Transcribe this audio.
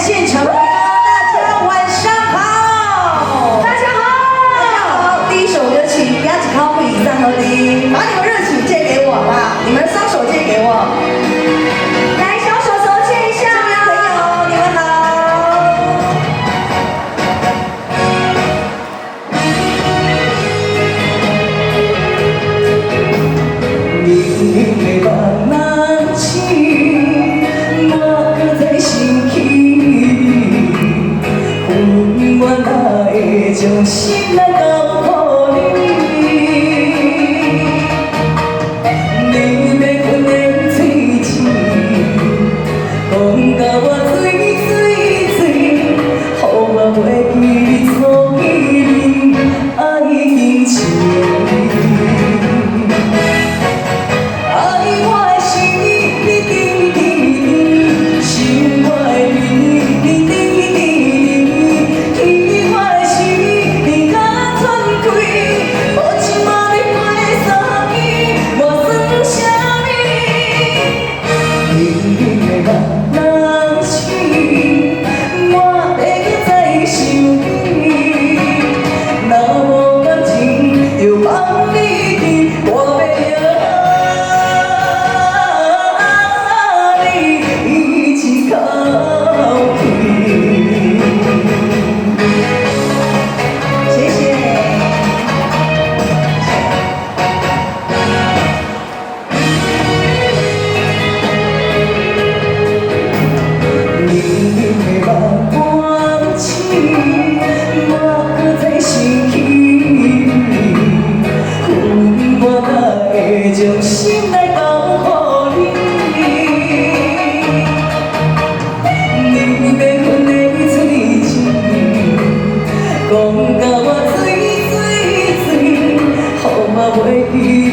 现场的大家晚上好，大家好，大家好。第一首歌曲《鸭子烤米三合一》，把你们热情借给我吧，你们的双手借给我。来，小手手牵一下，朋友，你们好。你的慢慢起，我搁在心起，我哪会将心来交予你？你要阮的嘴舌，讲甲我水水水，予我袂记错记恁爱情。将心来交予你，你要阮的嘴舌，讲甲我水水水，予我袂记。